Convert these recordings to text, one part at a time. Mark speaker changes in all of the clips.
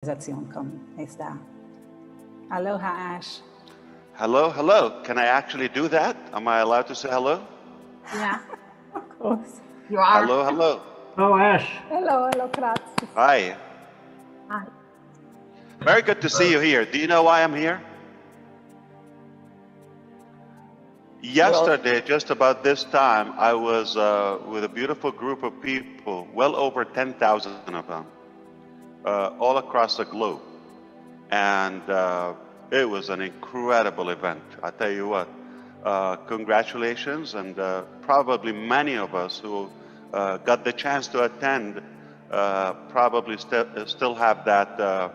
Speaker 1: Organisation kommen. Ist da. Aloha, Ash.
Speaker 2: Hello, hello. Can I actually do that? Am I allowed to say hello?
Speaker 3: Yeah,
Speaker 1: Of course.
Speaker 3: you are.
Speaker 2: Hello, hello.
Speaker 4: Oh, Ash.
Speaker 1: Hello, Kratz.
Speaker 2: Hi.
Speaker 3: Hi.
Speaker 2: Very good to see you here. Do you know why I'm here? Yesterday, just about this time, I was with a beautiful group of people, well over 10,000 of them, all across the globe. And it was an incredible event. I tell you what, congratulations. And probably many of us who got the chance to attend probably still have that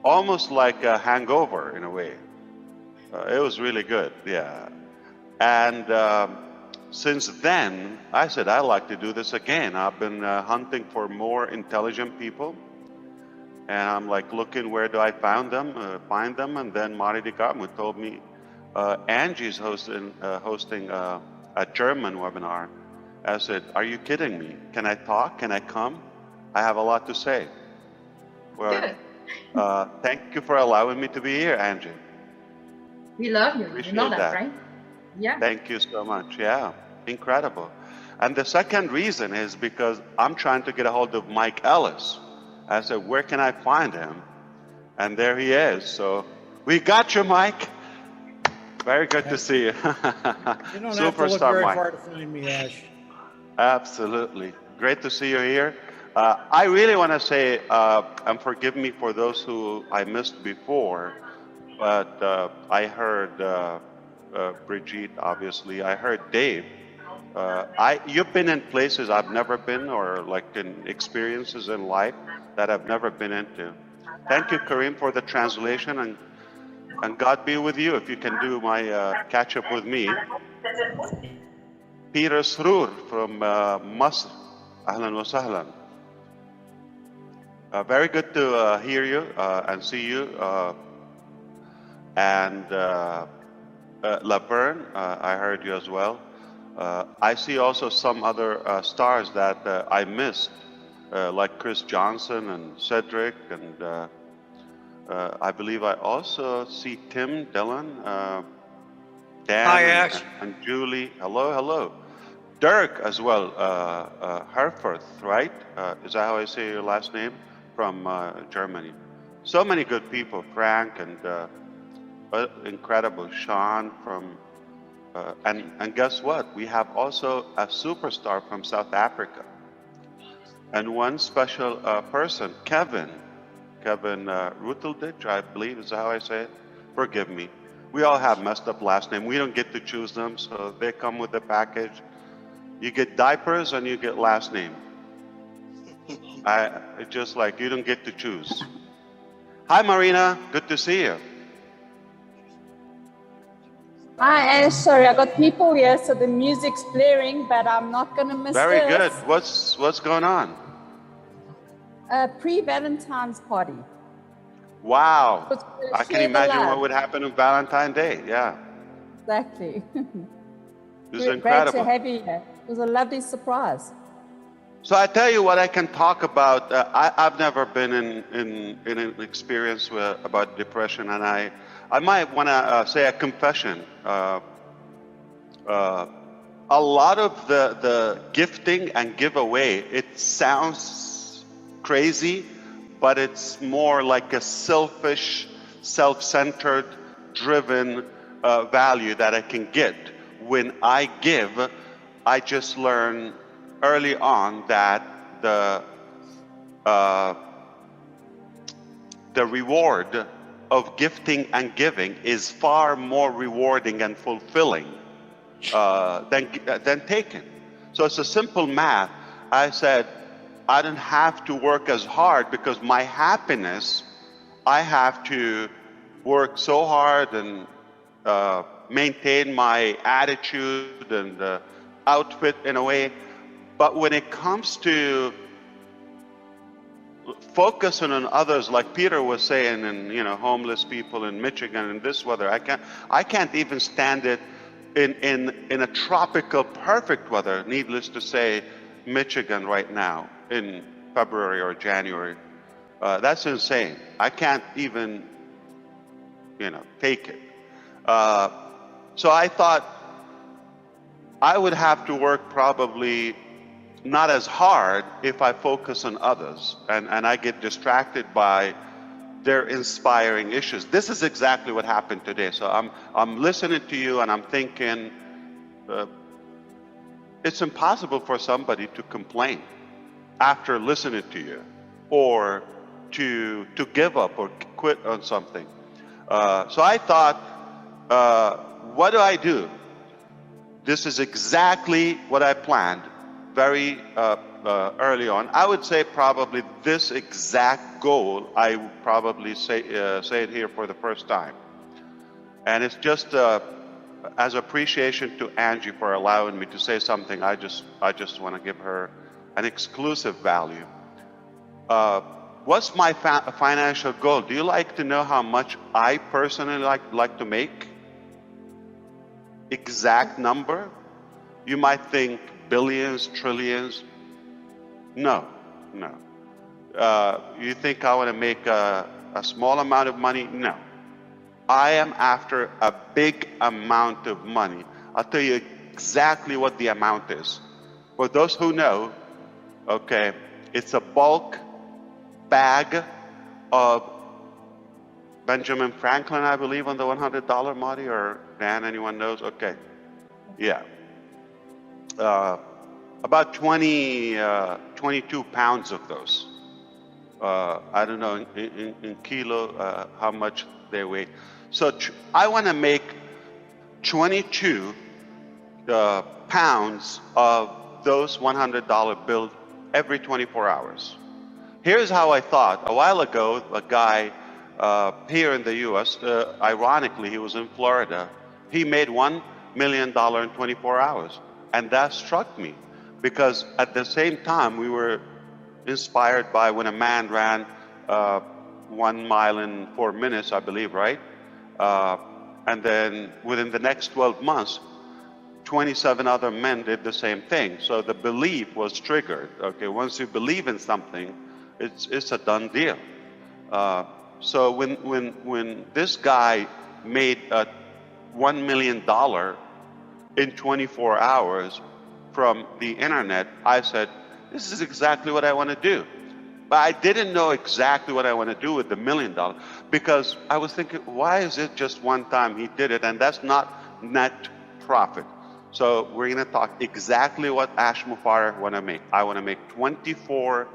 Speaker 2: almost like a hangover in a way. It was really good, yeah. And since then, I said, I'd like to do this again. I've been hunting for more intelligent people. And I'm like looking, where do I find them? And then Mari DeGarmo told me, Angie's hosting a German webinar. I said, are you kidding me? Can I talk? Can I come? I have a lot to say. Well, thank you for allowing me to be here, Angie.
Speaker 3: We love you.
Speaker 2: Appreciate
Speaker 3: You know that,
Speaker 2: that.
Speaker 3: right? Yeah.
Speaker 2: Thank you so much. Yeah, incredible. And the second reason is because I'm trying to get a hold of Mike Ellis. I said, where can I find him? And there he is. So we got you, Mike. Very good to see you.
Speaker 4: You don't have to look
Speaker 2: Superstar
Speaker 4: very
Speaker 2: Mike.
Speaker 4: far to find me, Ash.
Speaker 2: Absolutely. Great to see you here. I really want to say, and forgive me for those who I missed before, but I heard Brigitte, obviously. I heard Dave. You've been in places I've never been, or like in experiences in life that I've never been into. Thank you, Kareem, for the translation, and God be with you if you can do my catch up with me. Peter Sroor from Masr. Ahlan wa sahlan. Very good to hear you and see you. And Laverne, I heard you as well. I see also some other stars that I missed, like Chris Johnson and Cedric, and I believe I also see Tim Dillon, Dan,
Speaker 5: Hi, Ash.
Speaker 2: and Julie. Hello, hello. Dirk as well, Herfurth, right? Is that how I say your last name? From Germany. So many good people, Frank and incredible Sean from, and guess what? We have also a superstar from South Africa. And one special person, Kevin Rutelditch, I believe is how I say it. Forgive me. We all have messed up last name. We don't get to choose them, so they come with the package. You get diapers and you get last name. It's just like you don't get to choose. Hi, Marina. Good to see you.
Speaker 1: Hi, Ash. Sorry, I got people here, so the music's blaring, but I'm not going to miss
Speaker 2: Very
Speaker 1: this.
Speaker 2: good. What's going on?
Speaker 1: A pre-Valentine's party.
Speaker 2: Wow.
Speaker 1: It's
Speaker 2: I can
Speaker 1: share the
Speaker 2: imagine
Speaker 1: love.
Speaker 2: what would happen on Valentine's Day. Yeah.
Speaker 1: Exactly.
Speaker 2: This is
Speaker 1: Great
Speaker 2: incredible.
Speaker 1: to have you here. It was a lovely surprise.
Speaker 2: So I tell you what I can talk about. I've never been in an experience about depression, and I might want to say a confession. A lot of the gifting and giveaway, it sounds crazy, but it's more like a selfish, self-centered, driven value that I can get. When I give, I just learn early on that the reward of gifting and giving is far more rewarding and fulfilling than taking. So it's a simple math. I said, I don't have to work as hard because my happiness, I have to work so hard and maintain my attitude and outfit in a way. But when it comes to focusing on others, like Peter was saying, and homeless people in Michigan in this weather, I can't even stand it in a tropical, perfect weather. Needless to say, Michigan right now in February or January. That's insane. I can't even, take it. So I thought I would have to work probably not as hard if I focus on others and I get distracted by their inspiring issues. This is exactly what happened today. So I'm listening to you and I'm thinking, it's impossible for somebody to complain after listening to you, or to give up or quit on something. So I thought, what do I do? This is exactly what I planned very early on. I would say probably this exact goal, I would probably say it here for the first time. And it's just as appreciation to Angie for allowing me to say something. I just want to give her an exclusive value. What's my financial goal? Do you like to know how much I personally like to make? Exact number? You might think billions, trillions. No. You think I want to make a small amount of money? No. I am after a big amount of money. I'll tell you exactly what the amount is. For those who know, okay, it's a bulk bag of Benjamin Franklin, I believe, on the $100, Marty, or Dan, anyone knows? Okay, yeah. About 22 pounds of those. I don't know in kilo how much they weigh. So I want to make 22 pounds of those $100 bills every 24 hours. Here's how I thought. A while ago, a guy here in the U.S., ironically, he was in Florida. He made $1 million in 24 hours. And that struck me because at the same time, we were inspired by when a man ran 1 mile in 4 minutes, I believe, right? And then within the next 12 months, 27 other men did the same thing. So the belief was triggered. Okay, once you believe in something, it's a done deal. So when this guy made $1 million in 24 hours from the internet, I said, this is exactly what I want to do. But I didn't know exactly what I want to do with the $1 million because I was thinking, why is it just one time he did it? And that's not net profit. So we're going to talk exactly what Ash Mufareh want to make. I want to make 24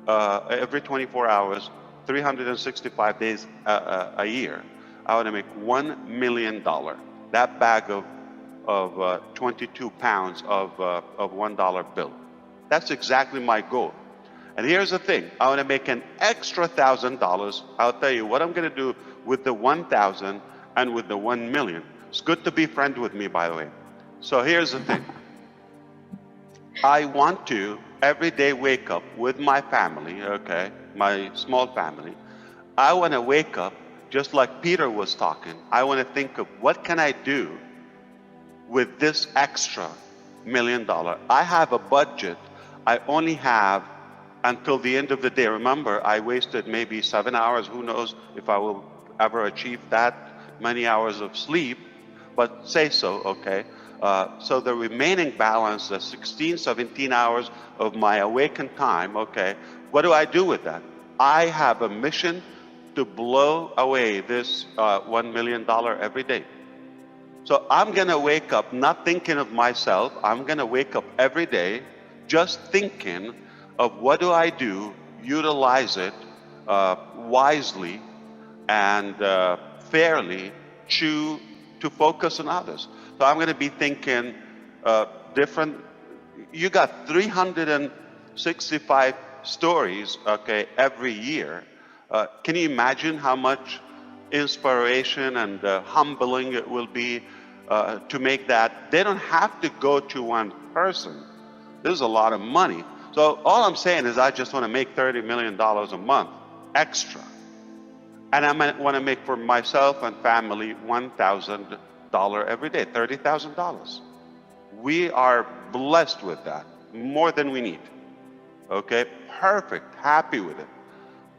Speaker 2: every 24 hours, 365 days a year. I want to make $1 million. That bag of 22 pounds of $1 bill. That's exactly my goal. And here's the thing. I want to make an extra $1,000. I'll tell you what I'm going to do with the 1,000 and with the 1 million. It's good to be friends with me, by the way. So here's the thing. I want to every day wake up with my family, okay, my small family. I want to wake up just like Peter was talking. I want to think of what can I do with this extra $1 million. I have a budget. I only have until the end of the day. Remember, I wasted maybe 7 hours. Who knows if I will ever achieve that many hours of sleep, but say so, okay? So the remaining balance, the 16, 17 hours of my awakened time, okay, what do I do with that? I have a mission to blow away this $1 million every day. So I'm going to wake up not thinking of myself. I'm going to wake up every day just thinking of what do I do, utilize it wisely and fairly to focus on others. So I'm going to be thinking different. You got 365 stories, okay, every year. Can you imagine how much inspiration and humbling it will be to make that? They don't have to go to one person. This is a lot of money. So all I'm saying is I just want to make $30 million a month extra. And I want to make for myself and family $1,000 every day, $30,000. We are blessed with that, more than we need. Okay, perfect, happy with it.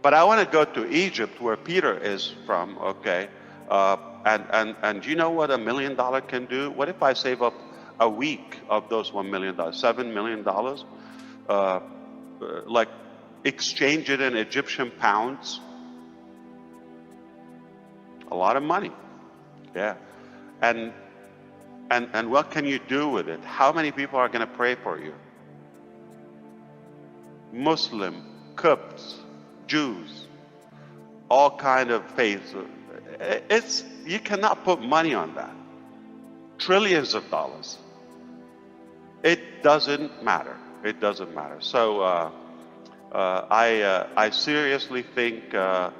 Speaker 2: But I want to go to Egypt, where Peter is from, okay? And do you know what $1 million can do? What if I save up a week of those $1 million, $7 million? Like exchange it in Egyptian pounds? A lot of money, yeah. And what can you do with it? How many people are going to pray for you? Muslim, Copts, Jews, all kind of faiths. You cannot put money on that. Trillions of dollars. It doesn't matter. It doesn't matter. So I seriously think I'm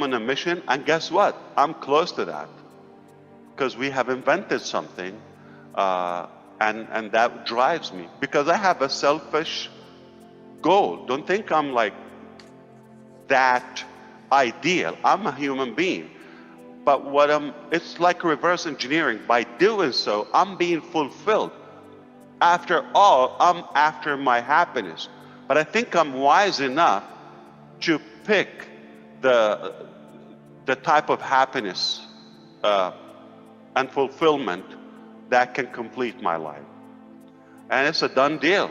Speaker 2: on a mission, and guess what? I'm close to that, because we have invented something, and that drives me, because I have a selfish goal. Don't think I'm like that ideal. I'm a human being, but it's like reverse engineering. By doing so, I'm being fulfilled. After all, I'm after my happiness, but I think I'm wise enough to pick the type of happiness and fulfillment that can complete my life. And it's a done deal.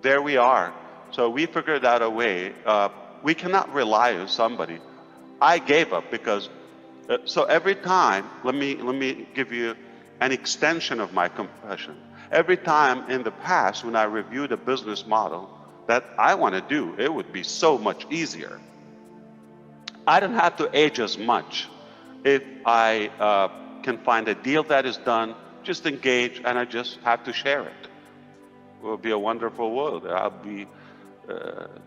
Speaker 2: There we are. So we figured out a way. We cannot rely on somebody. I gave up because, so every time, let me give you an extension of my confession. Every time in the past when I reviewed a business model that I want to do, it would be so much easier. I don't have to age as much. If I can find a deal that is done, just engage, and I just have to share it. It will be a wonderful world. I'll be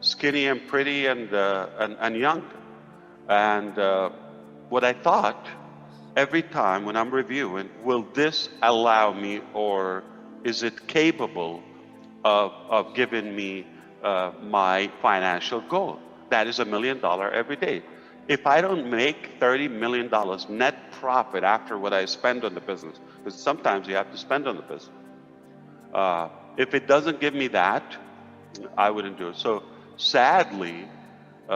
Speaker 2: skinny and pretty and young. And what I thought, every time when I'm reviewing, will this allow me, or is it capable of giving me my financial goal? That is $1 million every day. If I don't make $30 million net profit after what I spend on the business, because sometimes you have to spend on the business. If it doesn't give me that, I wouldn't do it. So sadly,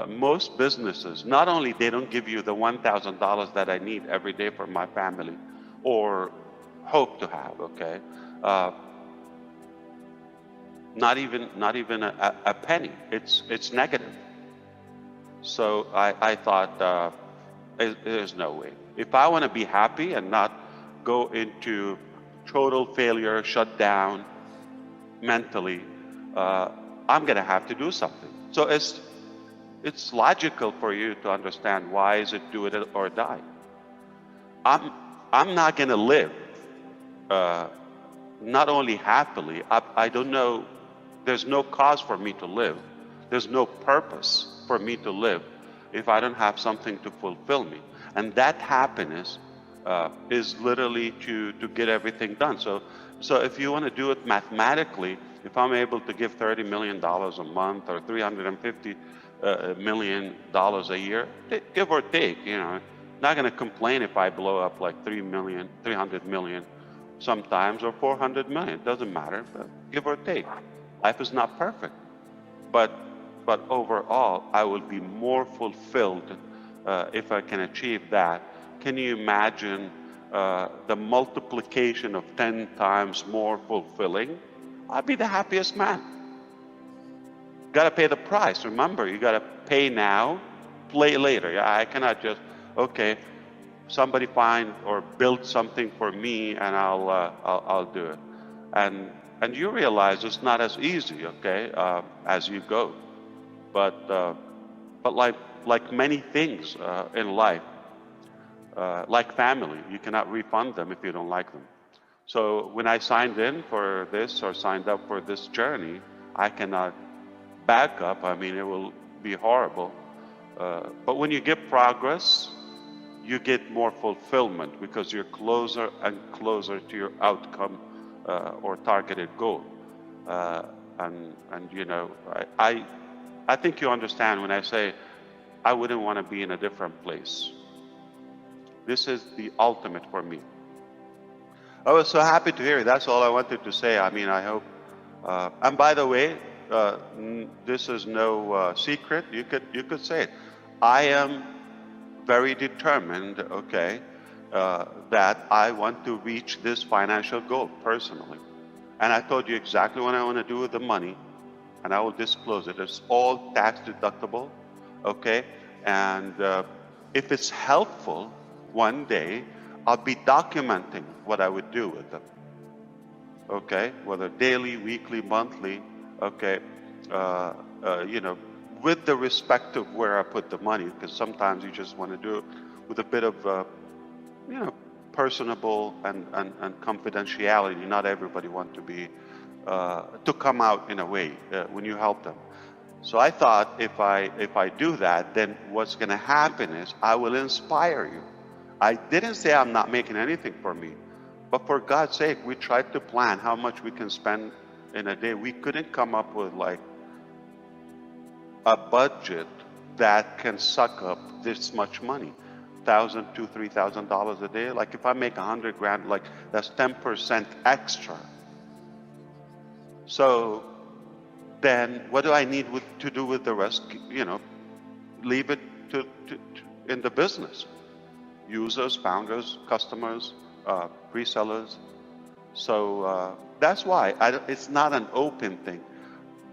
Speaker 2: most businesses, not only they don't give you the $1,000 that I need every day for my family, or hope to have, okay? Not even a penny. It's negative. So I thought there's no way. If I want to be happy and not go into total failure, shut down mentally, I'm going to have to do something. So it's logical for you to understand, why is it do it or die? I'm not going to live not only happily. I don't know. There's no cause for me to live. There's no purpose for me to live if I don't have something to fulfill me. And that happiness is literally to get everything done. So if you want to do it mathematically, if I'm able to give $30 million a month or $350 million a year, give or take, not going to complain if I blow up like 300 million sometimes, or 400 million. It doesn't matter, but give or take. Life is not perfect, but overall, I will be more fulfilled if I can achieve that. Can you imagine the multiplication of 10 times more fulfilling? I'll be the happiest man. Got to pay the price. Remember, you got to pay now, play later. I cannot just, okay, somebody find or build something for me, and I'll do it. And you realize it's not as easy, okay, as you go. But like many things in life, like family, you cannot refund them if you don't like them. So when I signed in for this, or signed up for this journey, I cannot back up. I mean, it will be horrible. But when you get progress, you get more fulfillment, because you're closer and closer to your outcome or targeted goal. And I think you understand when I say I wouldn't want to be in a different place. This is the ultimate for me. I was so happy to hear it. That's all I wanted to say. I mean, I hope. And by the way, this is no secret. You could say it. I am very determined, okay, that I want to reach this financial goal personally. And I told you exactly what I want to do with the money, and I will disclose it. It's all tax deductible, okay? And if it's helpful, one day I'll be documenting what I would do with them, okay? Whether daily, weekly, monthly, okay? You know, with the respect of where I put the money, because sometimes you just want to do it with a bit of, you know, personable and confidentiality. Not everybody wants to be, to come out in a way when you help them. So I thought if I do that, then what's going to happen is I will inspire you. I didn't say I'm not making anything for me, but for God's sake, we tried to plan how much we can spend in a day. We couldn't come up with like a budget that can suck up this much money. $1,000 to $3,000 a day. Like if I make 100 grand, like that's 10% extra. So then what do I need to do with the rest? You know, leave it to in the business. Users, founders, customers, resellers. So that's why it's not an open thing.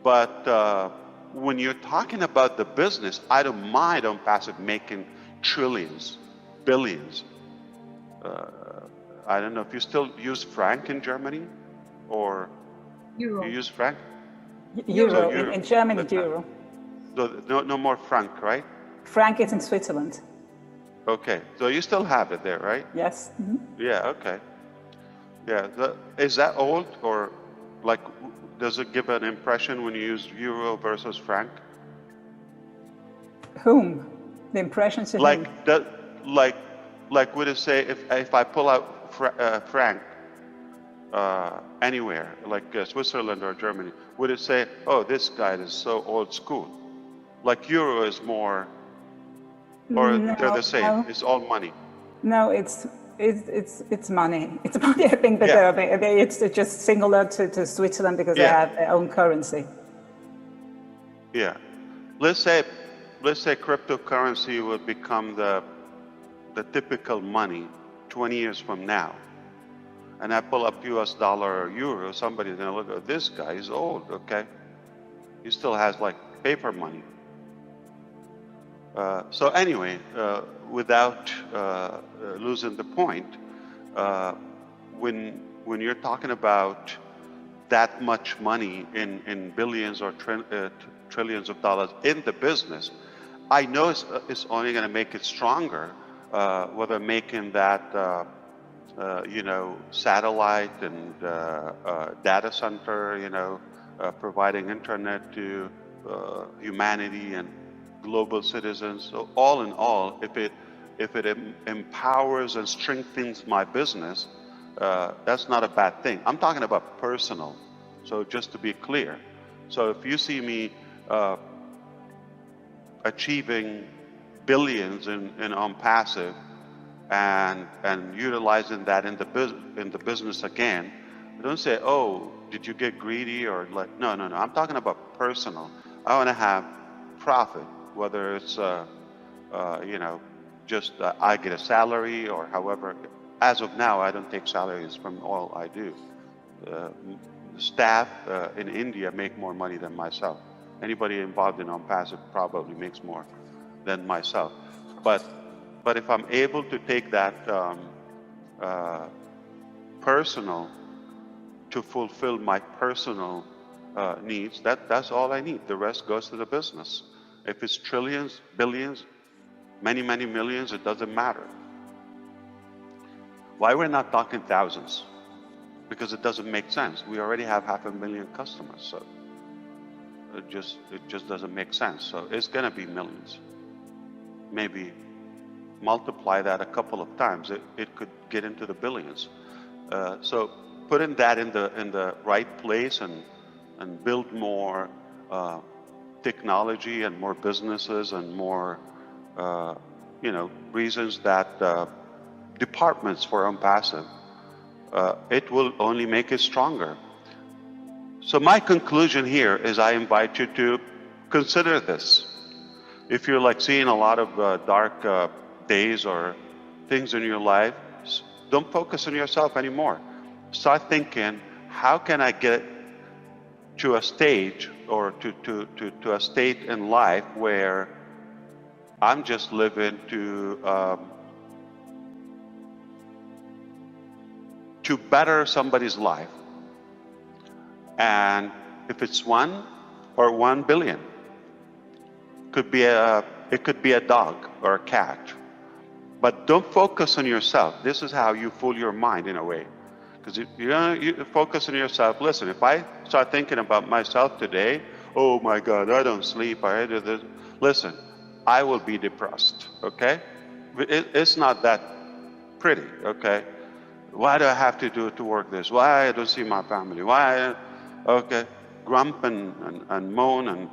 Speaker 2: But when you're talking about the business, I don't mind Onpassive making trillions, billions. I don't know if you still use franc in Germany, or
Speaker 3: Euro.
Speaker 2: you use franc?
Speaker 5: Euro,
Speaker 2: So
Speaker 5: in Germany, euro.
Speaker 2: So no more franc, right?
Speaker 5: Franc is in Switzerland.
Speaker 2: Okay, so you still have it there, right?
Speaker 5: Yes. Mm-hmm.
Speaker 2: Yeah, okay. Yeah, is that old, or like, does it give an impression when you use euro versus franc?
Speaker 5: Whom? The impressions of whom?
Speaker 2: Like would it say if I pull out franc anywhere, like Switzerland or Germany, would it say, oh, this guy is so old school? Like euro is more, or they're the same?
Speaker 5: No.
Speaker 2: It's all money.
Speaker 5: No, it's money. It's money, I think, but
Speaker 2: Yeah.
Speaker 5: it's just singular to Switzerland because they
Speaker 2: Yeah.
Speaker 5: have their own currency.
Speaker 2: Yeah. Let's say cryptocurrency would become the typical money 20 years from now. And I pull up US dollar or euro, somebody's gonna look at this guy, he's old, okay? He still has like paper money. So anyway, without losing the point, when you're talking about that much money in billions or trillions of dollars in the business, I know it's only going to make it stronger, whether making that you know, satellite and data center, you know, providing internet to humanity and global citizens. So all in all, if it empowers and strengthens my business, that's not a bad thing. I'm talking about personal. So just to be clear, so if you see me achieving billions in Onpassive and utilizing that in the business again, don't say, oh, did you get greedy, or like, no. I'm talking about personal. I want to have profit, whether it's you know, just I get a salary or however. As of now, I don't take salaries from all I do. Staff in India make more money than myself. Anybody involved in Onpassive probably makes more than myself. But if I'm able to take that personal to fulfill my personal needs, that's all I need. The rest goes to the business. If it's trillions, billions, many millions, it doesn't matter. Why we're not talking thousands? Because it doesn't make sense. We already have 500,000 customers, so it just doesn't make sense. So it's going to be millions. Maybe multiply that a couple of times, it could get into the billions. So putting that in the right place and build more technology and more businesses and more you know, reasons that departments for Onpassive, it will only make it stronger. So my conclusion here is I invite you to consider this. If you're like seeing a lot of dark days or things in your life, don't focus on yourself anymore. Start thinking, how can I get to a stage or to a state in life where I'm just living to better somebody's life. And if it's 1 or 1 billion, it could be a dog or a cat. But don't focus on yourself. This is how you fool your mind in a way. Because you focus on yourself. Listen, if I start thinking about myself today, oh my God, I don't sleep, I do this. Listen, I will be depressed, okay? It's not that pretty, okay? Why do I have to do it to work this? Why I don't see my family? Why, okay? Grump and moan and,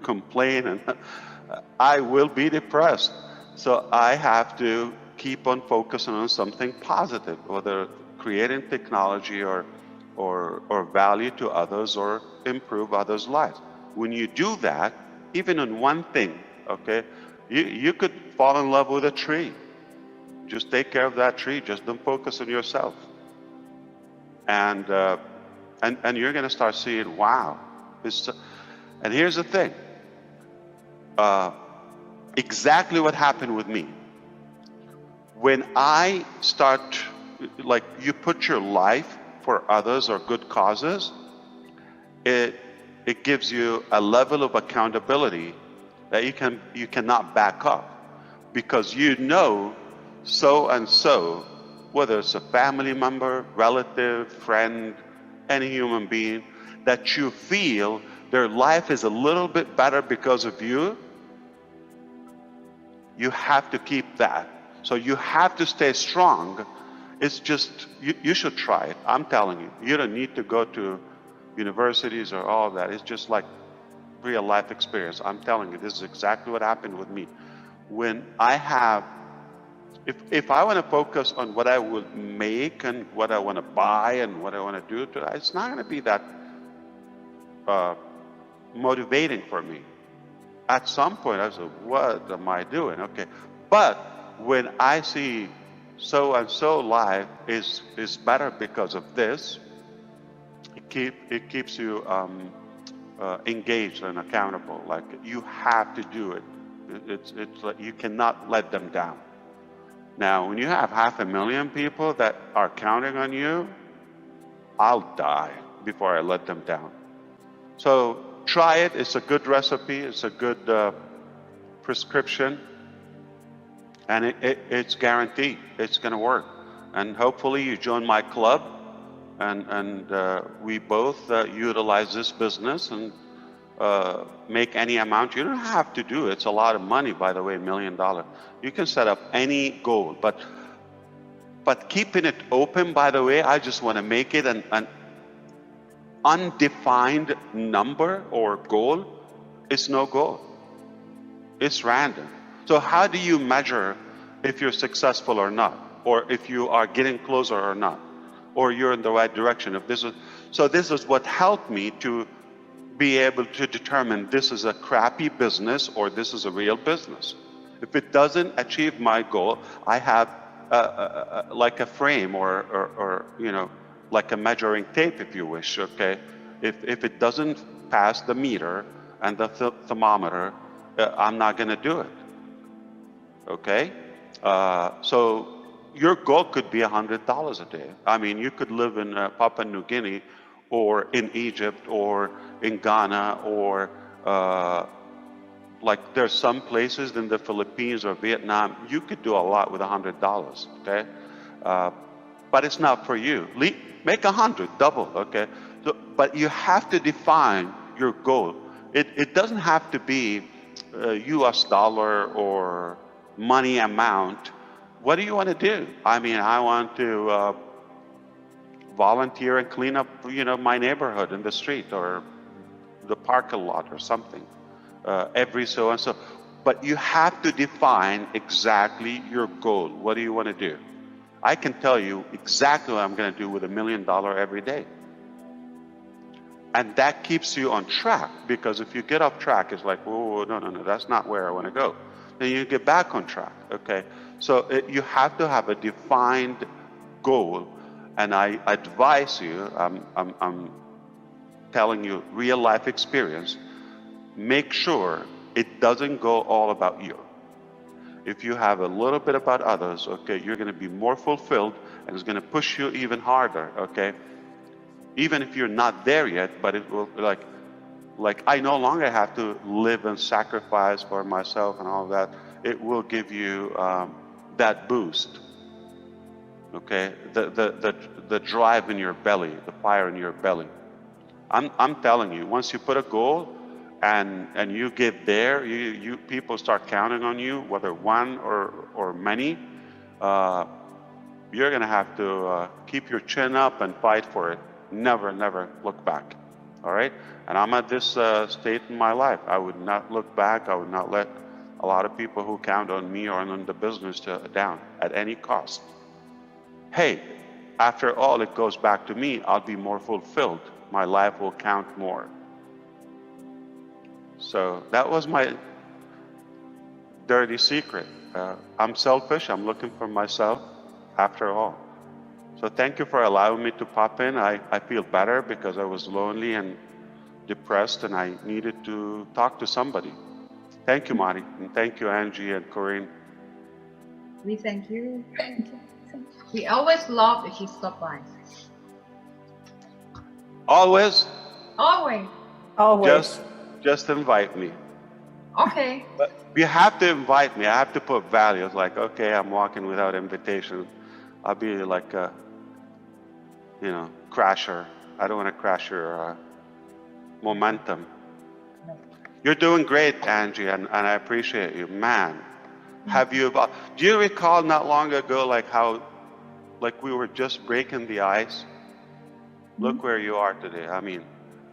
Speaker 2: complain, and I will be depressed. So I have to keep on focusing on something positive, whether creating technology or value to others or improve others' lives. When you do that, even on one thing, okay, you could fall in love with a tree. Just take care of that tree. Just don't focus on yourself. And you're going to start seeing, wow. And here's the thing. Exactly what happened with me. When I start, like, you put your life for others or good causes, it gives you a level of accountability that you cannot back up, because so and so, whether it's a family member, relative, friend, any human being, that you feel their life is a little bit better because of you, you have to keep that. So you have to stay strong. It's just, you should try it. I'm telling you, you don't need to go to universities or all of that. It's just like real life experience. I'm telling you, this is exactly what happened with me. When I have, if I want to focus on what I would make and what I want to buy and what I want to do, it's not going to be that motivating for me. At some point, I said, what am I doing? Okay. But when I see so and so life is better because of this, it keeps you engaged and accountable. Like, you have to do it. It's like you cannot let them down. Now, when you have 500,000 people that are counting on you, I'll die before I let them down. So try it. It's a good recipe. It's a good prescription. And it's guaranteed. It's going to work. And hopefully you join my club and we both utilize this business and make any amount. You don't have to do it. It's a lot of money, by the way, $1 million. You can set up any goal. But keeping it open, by the way, I just want to make it an undefined number or goal. It's no goal. It's random. So how do you measure if you're successful or not, or if you are getting closer or not, or you're in the right direction? So this is what helped me to be able to determine this is a crappy business or this is a real business. If it doesn't achieve my goal, I have like a frame or like a measuring tape, if you wish. Okay, if it doesn't pass the meter and the thermometer, I'm not going to do it. Okay, so your goal could be $100 a day. I mean, you could live in Papua New Guinea, or in Egypt, or in Ghana, or like there's some places in the Philippines or Vietnam, you could do a lot with $100. Okay, but it's not for you. Make 100, double. Okay, so, but you have to define your goal. It doesn't have to be U.S. dollar or money amount. What do you want to do? I mean, I want to volunteer and clean up, my neighborhood in the street or the parking lot or something every so and so. But you have to define exactly your goal. What do you want to do? I can tell you exactly what I'm going to do with $1 million every day. And that keeps you on track, because if you get off track, it's like, oh, no, that's not where I want to go. Then you get back on track, okay? So you have to have a defined goal, and I advise you, I'm telling you real life experience, make sure it doesn't go all about you. If you have a little bit about others, okay, you're going to be more fulfilled, and it's going to push you even harder, okay? Even if you're not there yet, but it will, like I no longer have to live and sacrifice for myself and all that. It will give you that boost, okay? The drive in your belly, the fire in your belly. I'm telling you, once you put a goal and you get there, you people start counting on you, whether one or many. You're gonna have to keep your chin up and fight for it. Never look back. All right? And I'm at this state in my life. I would not look back. I would not let a lot of people who count on me or on the business down at any cost. Hey, after all, it goes back to me. I'll be more fulfilled. My life will count more. So that was my dirty secret. I'm selfish. I'm looking for myself after all. So thank you for allowing me to pop in. I feel better because I was lonely and depressed, and I needed to talk to somebody. Thank you, Mari, and thank you, Angie and Corinne.
Speaker 3: We thank you.
Speaker 5: Thank you.
Speaker 3: We always love if you stop by.
Speaker 2: Always,
Speaker 3: Always.
Speaker 5: Always.
Speaker 2: just invite me.
Speaker 3: Okay.
Speaker 2: But you have to invite me. I have to put values like, okay, I'm walking without invitation. I'll be like a, crasher. I don't want to crash your momentum. You're doing great, Angie, and I appreciate you. Man, do you recall not long ago, like we were just breaking the ice? Look where you are today. I mean,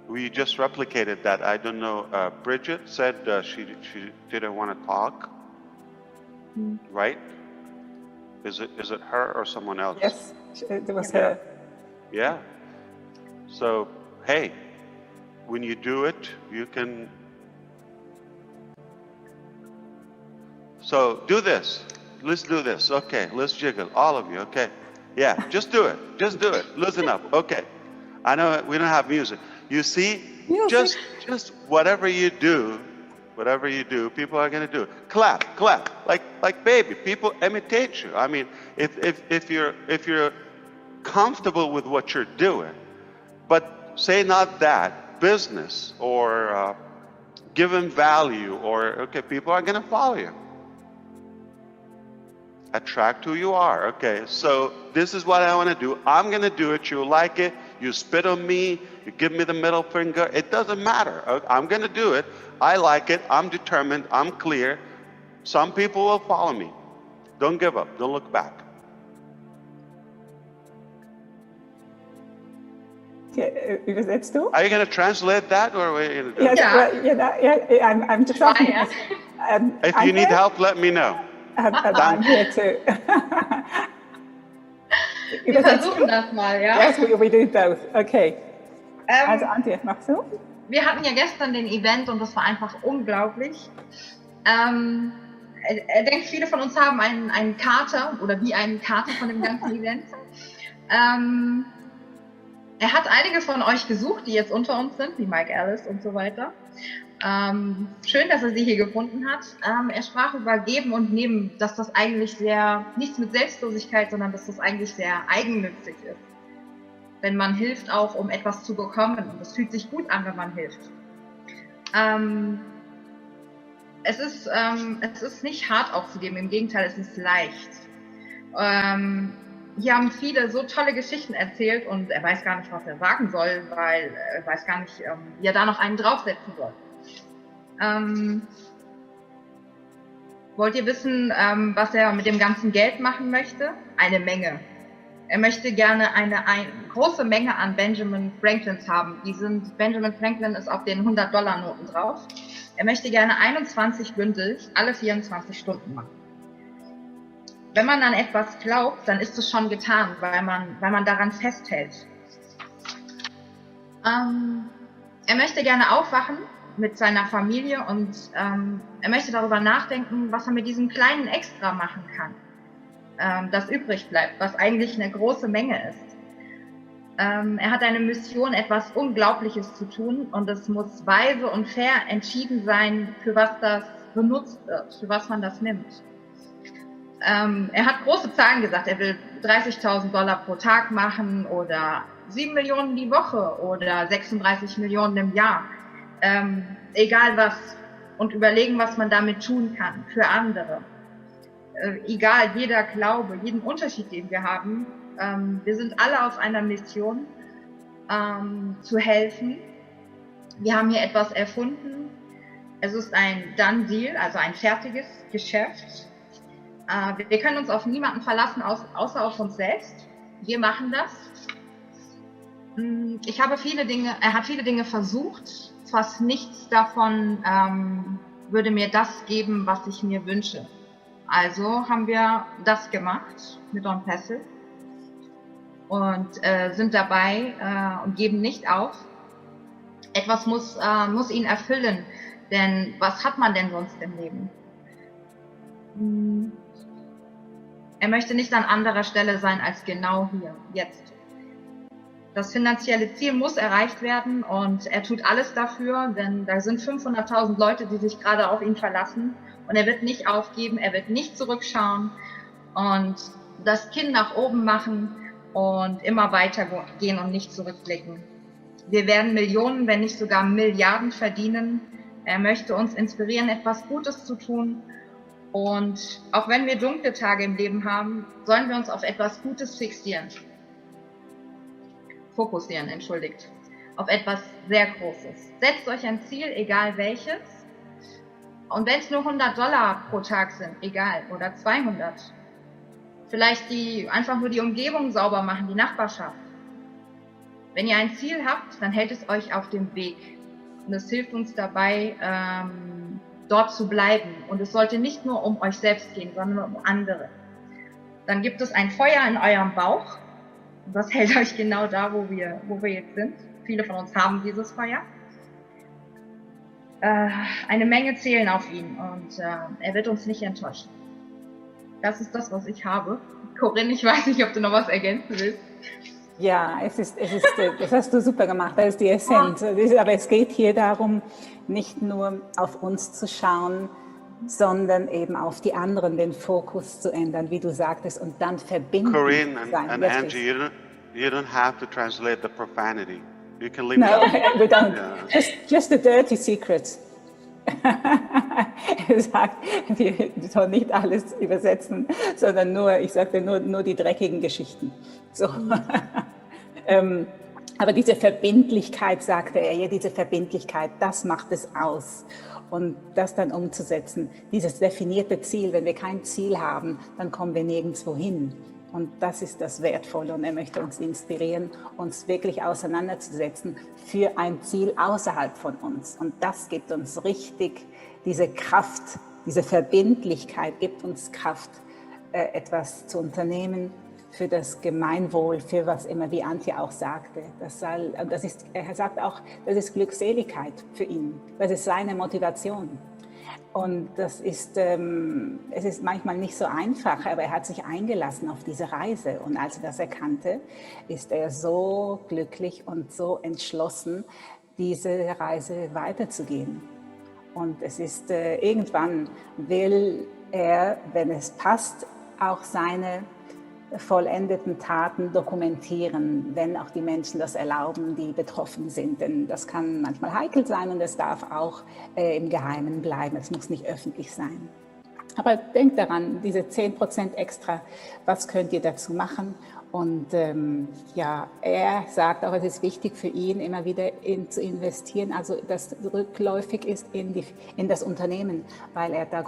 Speaker 2: we just replicated that. I don't know, Bridget said she didn't want to talk, right? Is it her or someone else?
Speaker 5: Yes, it was her.
Speaker 2: Yeah. So, hey, when you do it, you can. So do this. Let's do this. Okay, let's jiggle, all of you. Okay. Yeah, just do it. Just do it. Listen up. Okay. I know we don't have music. You see,
Speaker 5: Music.
Speaker 2: just whatever you do, people are gonna do it. Clap, like baby. People imitate you. I mean, if you're comfortable with what you're doing, but say not that business or giving value, or okay, people are gonna follow you. Attract who you are. Okay, so this is what I want to do. I'm going to do it. You like it. You spit on me. You give me the middle finger. It doesn't matter. I'm going to do it. I like it. I'm determined. I'm clear. Some people will follow me. Don't give up. Don't look back.
Speaker 5: Let's do.
Speaker 2: Are you going to translate that, or what are you going to do?
Speaker 5: Yes,
Speaker 3: Yeah.
Speaker 5: I'm just
Speaker 3: Try,
Speaker 5: asking.
Speaker 3: yeah.
Speaker 2: If you need help, let me know.
Speaker 5: And I'm here too.
Speaker 3: Wir versuchen das mal, ja?
Speaker 5: Yes, we do both. Okay. Also Antje, machst du?
Speaker 3: Wir hatten ja gestern den Event und das war einfach unglaublich. Ich denke, viele von uns haben einen Kater oder wie einen Kater von dem ganzen Event. Er hat einige von euch gesucht, die jetzt unter uns sind, wie Mike Ellis und so weiter. Schön, dass er sie hier gefunden hat. Er sprach über Geben und Nehmen, dass das eigentlich nichts mit Selbstlosigkeit, sondern dass das eigentlich sehr eigennützig ist. Wenn man hilft auch, um etwas zu bekommen. Und es fühlt sich gut an, wenn man hilft. Es ist nicht hart aufzugeben, im Gegenteil, es ist leicht. Hier haben viele so tolle Geschichten erzählt und er weiß gar nicht, was er sagen soll, weil er weiß gar nicht, wie er da noch einen draufsetzen soll. Wollt ihr wissen, was er mit dem ganzen Geld machen möchte? Eine Menge. Er möchte gerne eine große Menge an Benjamin Franklins haben. Benjamin Franklin ist auf den 100-Dollar-Noten drauf. Er möchte gerne 21 Bündel alle 24 Stunden machen. Wenn man an etwas glaubt, dann ist es schon getan, weil man daran festhält. Er möchte gerne aufwachen mit seiner Familie und er möchte darüber nachdenken, was er mit diesem kleinen Extra machen kann, das übrig bleibt, was eigentlich eine große Menge ist. Er hat eine Mission, etwas Unglaubliches zu tun und es muss weise und fair entschieden sein, für was das benutzt wird, für was man das nimmt. Er hat große Zahlen gesagt, er will $30.000 pro Tag machen oder 7 Millionen die Woche oder 36 Millionen im Jahr. Egal was und überlegen, was man damit tun kann für andere. Egal, jeder Glaube, jeden Unterschied, den wir haben, wir sind alle auf einer Mission, zu helfen. Wir haben hier etwas erfunden. Es ist ein Done Deal, also ein fertiges Geschäft. Wir können uns auf niemanden verlassen, außer auf uns selbst. Wir machen das. Er hat viele Dinge versucht. Fast nichts davon würde mir das geben, was ich mir wünsche. Also haben wir das gemacht mit Onpassive und sind dabei und geben nicht auf. Etwas muss ihn erfüllen, denn was hat man denn sonst im Leben? Er möchte nicht an anderer Stelle sein als genau hier, jetzt. Das finanzielle Ziel muss erreicht werden und er tut alles dafür, denn da sind 500.000 Leute, die sich gerade auf ihn verlassen und er wird nicht aufgeben, er wird nicht zurückschauen und das Kinn nach oben machen und immer weitergehen und nicht zurückblicken. Wir werden Millionen, wenn nicht sogar Milliarden verdienen. Er möchte uns inspirieren, etwas Gutes zu tun. Und auch wenn wir dunkle Tage im Leben haben, sollen wir uns auf etwas Gutes fokussieren, auf etwas sehr Großes. Setzt euch ein Ziel, egal welches. Und wenn es nur $100 pro Tag sind, egal, oder 200. Vielleicht einfach nur die Umgebung sauber machen, die Nachbarschaft. Wenn ihr ein Ziel habt, dann hält es euch auf dem Weg. Und es hilft uns dabei, dort zu bleiben. Und es sollte nicht nur um euch selbst gehen, sondern um andere. Dann gibt es ein Feuer in eurem Bauch. Und das hält euch genau da, wo wir jetzt sind. Viele von uns haben dieses Feuer. Eine Menge zählen auf ihn und er wird uns nicht enttäuschen. Das ist das, was ich habe. Corinne, ich weiß nicht, ob du noch was ergänzen willst.
Speaker 5: Ja, das hast du super gemacht, das ist die Essenz. Aber es geht hier darum, nicht nur auf uns zu schauen, sondern eben auf die anderen den Fokus zu ändern, wie du sagtest, und dann verbinden.
Speaker 2: Corinne
Speaker 5: sein.
Speaker 2: and Angie, you don't have to translate the profanity. You can leave
Speaker 5: No,
Speaker 2: it out.
Speaker 5: we don't.
Speaker 2: Yeah.
Speaker 5: Just the dirty secrets. Er sagt, wir sollen nicht alles übersetzen, sondern ich sagte nur die dreckigen Geschichten. So. Aber diese Verbindlichkeit, sagte er, ja, diese Verbindlichkeit, das macht es aus. Und das dann umzusetzen, dieses definierte Ziel, wenn wir kein Ziel haben, dann kommen wir nirgendwo hin. Und das ist das Wertvolle und er möchte uns inspirieren, uns wirklich auseinanderzusetzen für ein Ziel außerhalb von uns. Und das gibt uns richtig diese Kraft, diese Verbindlichkeit gibt uns Kraft, etwas zu unternehmen für das Gemeinwohl, für was immer, wie Antje auch sagte. Er sagt auch, das ist Glückseligkeit für ihn, das ist seine Motivation. Und es ist manchmal nicht so einfach, aber er hat sich eingelassen auf diese Reise. Und als er das erkannte, ist er so glücklich und so entschlossen, diese Reise weiterzugehen. Und es ist irgendwann will er, wenn es passt, auch seine vollendeten Taten dokumentieren, wenn auch die Menschen das erlauben, die betroffen sind. Denn das kann manchmal heikel sein und es darf auch im Geheimen bleiben. Es muss nicht öffentlich sein. Aber denkt daran, diese 10% extra, was könnt ihr dazu machen? Und er sagt auch, es ist wichtig für ihn, immer wieder zu investieren, also das rückläufig ist in das Unternehmen, weil er da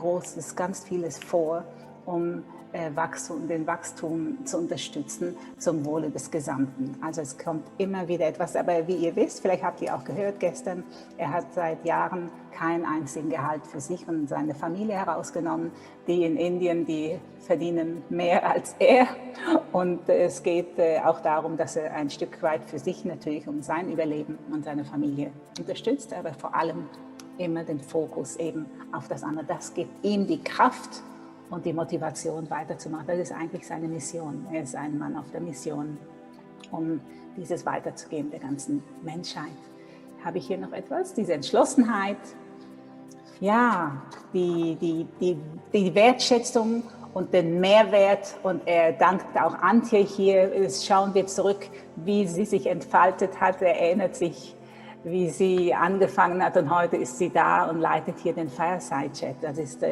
Speaker 5: ganz vieles vor. um den Wachstum zu unterstützen zum Wohle des Gesamten. Also es kommt immer wieder etwas, aber wie ihr wisst, vielleicht habt ihr auch gehört gestern, er hat seit Jahren keinen einzigen Gehalt für sich und seine Familie herausgenommen. Die in Indien, die verdienen mehr als er und es geht auch darum, dass er ein Stück weit für sich natürlich um sein Überleben und seine Familie unterstützt, aber vor allem immer den Fokus eben auf das andere. Das gibt ihm die Kraft und die Motivation weiterzumachen. Das ist eigentlich seine Mission. Er ist ein Mann auf der Mission, um dieses weiterzugeben der ganzen Menschheit. Habe ich hier noch etwas? Diese Entschlossenheit, ja, die Wertschätzung und den Mehrwert. Und er dankt auch Antje hier. Jetzt schauen wir zurück, wie sie sich entfaltet hat. Er erinnert sich, wie sie angefangen hat und heute ist sie da und leitet hier den Fireside-Chat. Das ist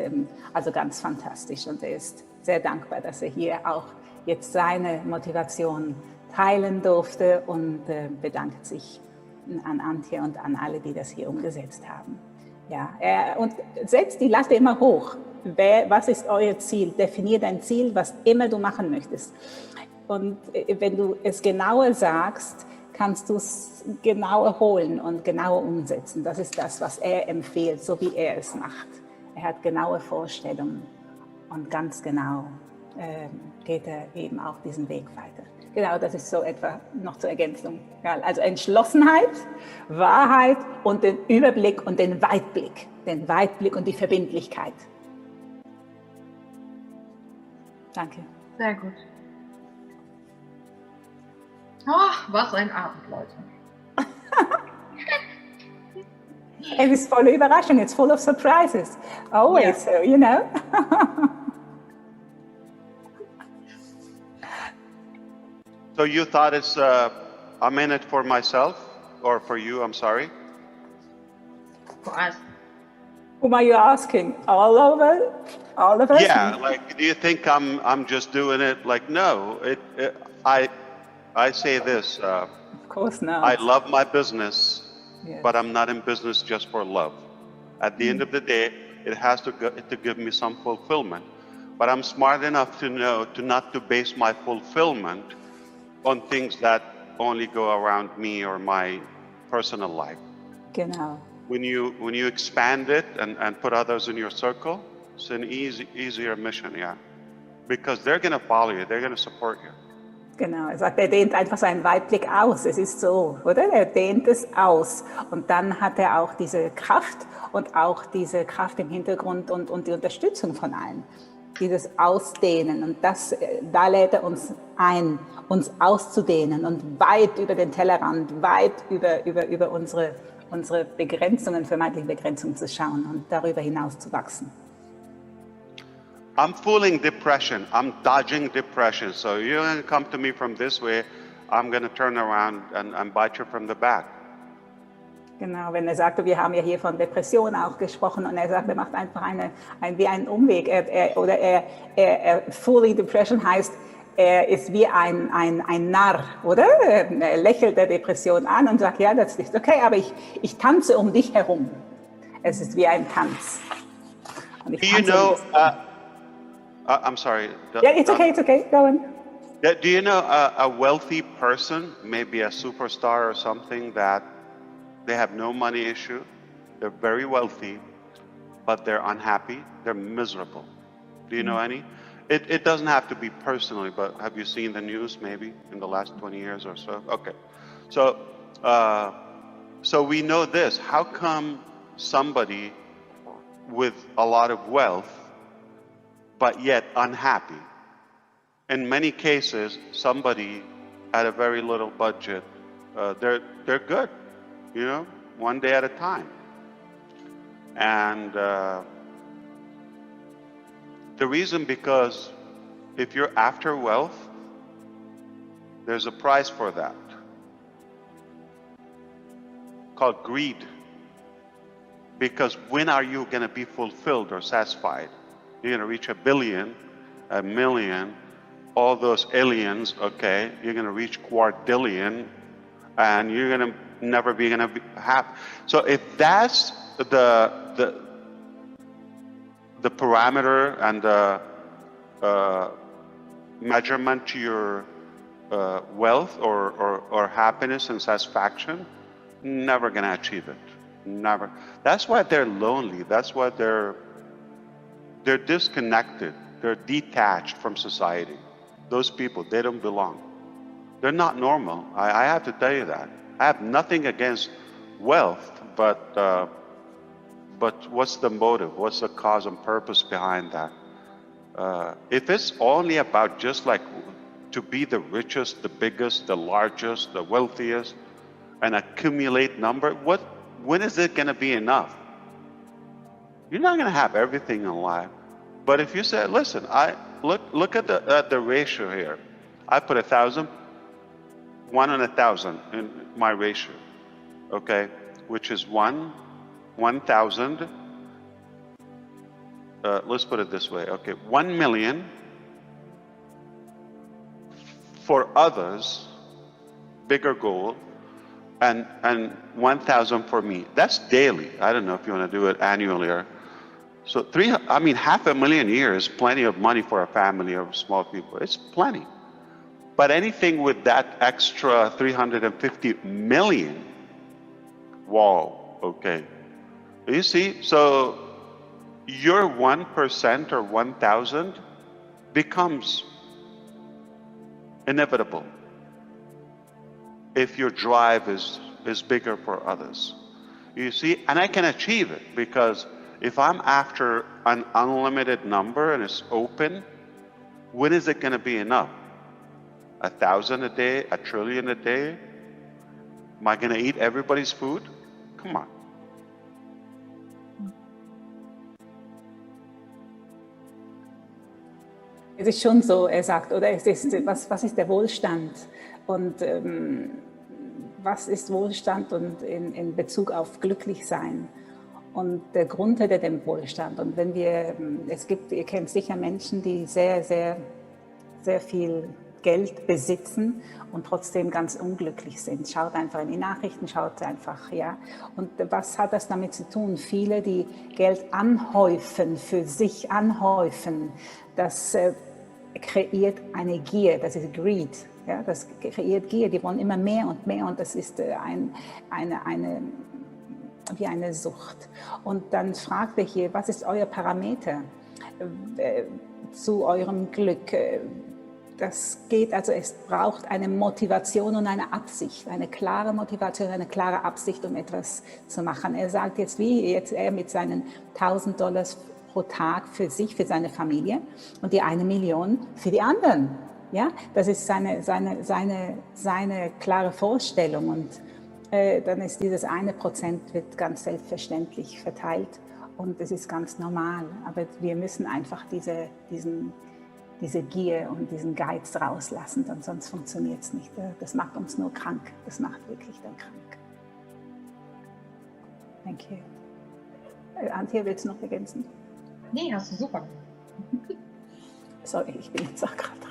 Speaker 5: also ganz fantastisch und er ist sehr dankbar, dass er hier auch jetzt seine Motivation teilen durfte und bedankt sich an Antje und an alle, die das hier umgesetzt haben. Ja, und setzt die Latte immer hoch. Was ist euer Ziel? Definiert ein Ziel, was immer du machen möchtest. Und wenn du es genauer sagst, kannst du es genauer holen und genauer umsetzen. Das ist das, was er empfiehlt, so wie er es macht. Er hat genaue Vorstellungen und ganz genau geht er eben auch diesen Weg weiter. Genau, das ist so etwa noch zur Ergänzung. Ja, also Entschlossenheit, Wahrheit und den Überblick und den Weitblick. Den Weitblick und die Verbindlichkeit. Danke.
Speaker 3: Sehr gut. Oh, was ein Abend, Leute.
Speaker 5: Es ist voller Überraschung, it's full of surprises. Always, so, you know.
Speaker 2: So you thought it's I'm in it for myself or for you? I'm sorry.
Speaker 3: For us.
Speaker 5: Whom are you asking? All of us?
Speaker 2: Yeah, like, do you think I'm just doing it? Like, no. I say this.
Speaker 5: Of course not.
Speaker 2: I love my business,
Speaker 5: Yes.
Speaker 2: but I'm not in business just for love. At the end of the day, it has to give me some fulfillment. But I'm smart enough to know not to base my fulfillment on things that only go around me or my personal life.
Speaker 5: Genau.
Speaker 2: When you expand it and put others in your circle, it's an easier mission, yeah. Because they're going to follow you, they're going to support you.
Speaker 5: Genau, er sagt, er dehnt einfach seinen Weitblick aus. Es ist so, oder? Er dehnt es aus. Und dann hat er auch diese Kraft und auch diese Kraft im Hintergrund und die Unterstützung von allen. Dieses Ausdehnen. Und da lädt er uns ein, uns auszudehnen und weit über den Tellerrand, weit über unsere Begrenzungen, vermeintlichen Begrenzungen zu schauen und darüber hinaus zu wachsen.
Speaker 2: I'm fooling depression. I'm dodging depression. So you're going to come to me from this way. I'm going to turn around and bite you from the back.
Speaker 5: Genau, wenn er sagte, wir haben ja hier von Depression auch gesprochen und er sagt, er macht einfach wie einen Umweg. Fooling depression heißt, er ist wie ein Narr, oder? Er lächelt der Depression an und sagt, ja, das ist okay, aber ich tanze um dich herum. Es ist wie ein Tanz. Und ich
Speaker 2: Do you
Speaker 5: tanze
Speaker 2: know?
Speaker 5: um dich.
Speaker 2: I'm sorry.
Speaker 5: Yeah, it's okay, go on.
Speaker 2: Yeah, do you know a wealthy person, maybe a superstar or something, that they have no money issue, they're very wealthy, but they're unhappy, they're miserable? Do you know any? It doesn't have to be personally, but have you seen the news maybe in the last 20 years or so? Okay. So we know this. How come somebody with a lot of wealth but yet unhappy? In many cases, somebody at a very little budget, they're good, you know, one day at a time. And the reason, because if you're after wealth, there's a price for that, called greed. Because when are you going to be fulfilled or satisfied? You're going to reach 1 billion, 1 million, all those aliens, okay? You're going to reach quadrillion, and you're going to never be going to have. So if that's the parameter and measurement to your wealth or happiness and satisfaction, never gonna achieve it. Never. That's why they're lonely. That's why they're disconnected. They're detached from society. Those people, they don't belong. They're not normal. I have to tell you that. I have nothing against wealth, but what's the motive? What's the cause and purpose behind that? If it's only about just like to be the richest, the biggest, the largest, the wealthiest, and accumulate number, when is it going to be enough? You're not going to have everything in life. But if you say, listen, look at the ratio here. I put 1,000, 1 on 1,000 in my ratio, okay, which is 1,000. Let's put it this way, okay, 1 million for others, bigger goal, and 1,000 for me. That's daily. I don't know if you want to do it annually or so. Half a million a year is plenty of money for a family of small people. It's plenty. But anything with that extra 350 million, wow, okay. You see, so your 1% or 1,000 becomes inevitable if your drive is bigger for others. You see, and I can achieve it because if I'm after an unlimited number and it's open, when is it going to be enough? 1,000 a day, 1 trillion a day? Am I going to eat everybody's food? Come on.
Speaker 5: Es ist schon so, er sagt, oder es ist, was ist der Wohlstand? Und was ist Wohlstand und in Bezug auf glücklich sein? Und der Grund hinter dem Wohlstand. Und wenn ihr kennt sicher Menschen, die sehr, sehr, sehr viel Geld besitzen und trotzdem ganz unglücklich sind. Schaut einfach in die Nachrichten, schaut einfach, ja. Und was hat das damit zu tun? Viele, die Geld anhäufen, für sich anhäufen, das kreiert eine Gier, das ist Greed. Ja, das kreiert Gier, die wollen immer mehr und das ist wie eine Sucht. Und dann fragt er hier, was ist euer Parameter zu eurem Glück? Das geht, also es braucht eine Motivation und eine Absicht, eine klare Motivation, eine klare Absicht, um etwas zu machen. Er sagt jetzt, wie jetzt er mit seinen $1.000 pro Tag für sich, für seine Familie und die 1 Million für die anderen. Ja, das ist seine klare Vorstellung und dann ist dieses 1% wird ganz selbstverständlich verteilt und das ist ganz normal. Aber wir müssen einfach diese Gier und diesen Geiz rauslassen, denn sonst funktioniert es nicht. Das macht uns nur krank. Das macht wirklich dann krank. Thank you. Antje, willst du noch ergänzen?
Speaker 3: Nee, hast du super.
Speaker 5: Sorry, ich bin jetzt auch gerade dran.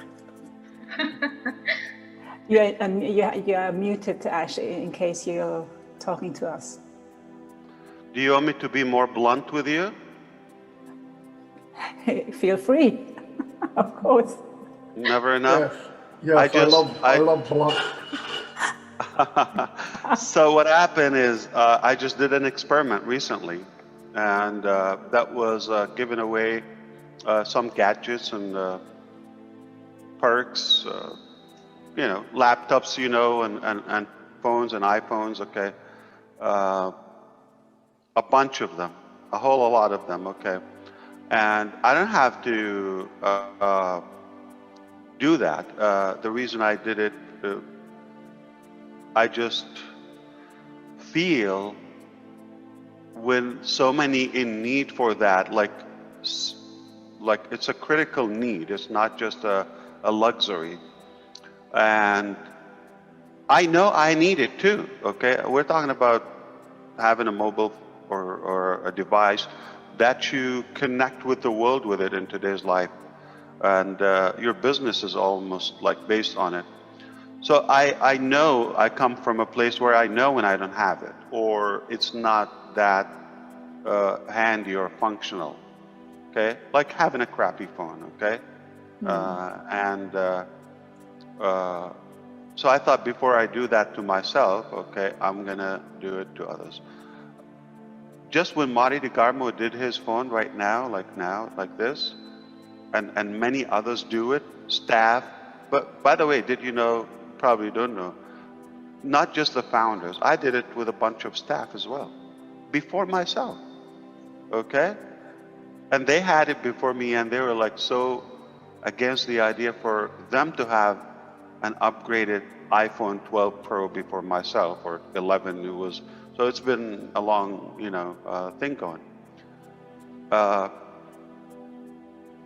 Speaker 5: You're muted, Ash, in case you're talking to us.
Speaker 2: Do you want me to be more blunt with you?
Speaker 5: Feel free, of course.
Speaker 2: Never enough?
Speaker 4: Yes, I love blunt.
Speaker 2: So what happened is I just did an experiment recently, and that was giving away some gadgets and perks, laptops, and phones and iPhones, okay, a bunch of them, a whole lot of them, okay, and I don't have to do that. The reason I did it, I just feel when so many in need for that, like it's a critical need. It's not just a luxury. And I know I need it too, okay? We're talking about having a mobile or a device that you connect with the world with it in today's life. And your business is almost like based on it. So I know I come from a place where I know when I don't have it, or it's not that handy or functional, okay? Like having a crappy phone, okay? So I thought before I do that to myself, okay, I'm gonna do it to others. Just when Marty DeGarmo did his phone right now, like this, and many others do it, staff. But by the way, did you know, probably don't know, not just the founders, I did it with a bunch of staff as well, before myself, okay? And they had it before me, and they were like so against the idea for them to have an upgraded iPhone 12 Pro before myself, or 11 it was. So it's been a long, thing going.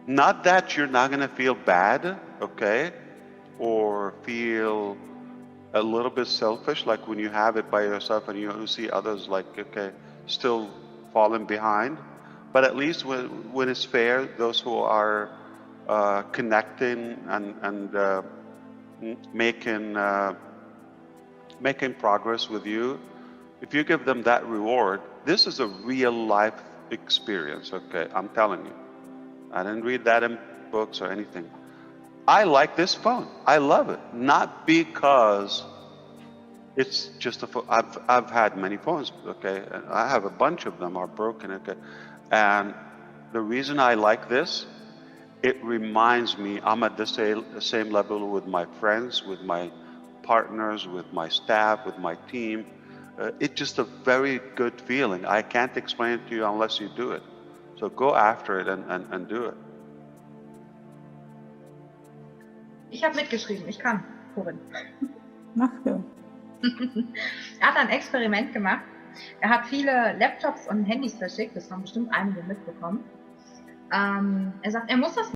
Speaker 2: Not that you're not gonna feel bad, okay, or feel a little bit selfish, like when you have it by yourself and you see others like, okay, still falling behind. But at least when it's fair, those who are connecting and making progress with you, if you give them that reward, this is a real life experience, okay? I'm telling you. I didn't read that in books or anything. I like this phone. I love it. Not because it's just a phone. I've had many phones, okay? And I have a bunch of them are broken, okay? And the reason I like this, it reminds me I'm at the same level with my friends, with my partners, with my staff, with my team. It's just a very good feeling. I can't explain it to you unless you do it. So go after it and do it.
Speaker 3: Ich habe mitgeschrieben, ich kann, Corinne.
Speaker 5: Mach du.
Speaker 3: Er hat ein Experiment gemacht. Er hat viele Laptops und Handys verschickt, das haben bestimmt einige mitbekommen. Er sagt, er muss das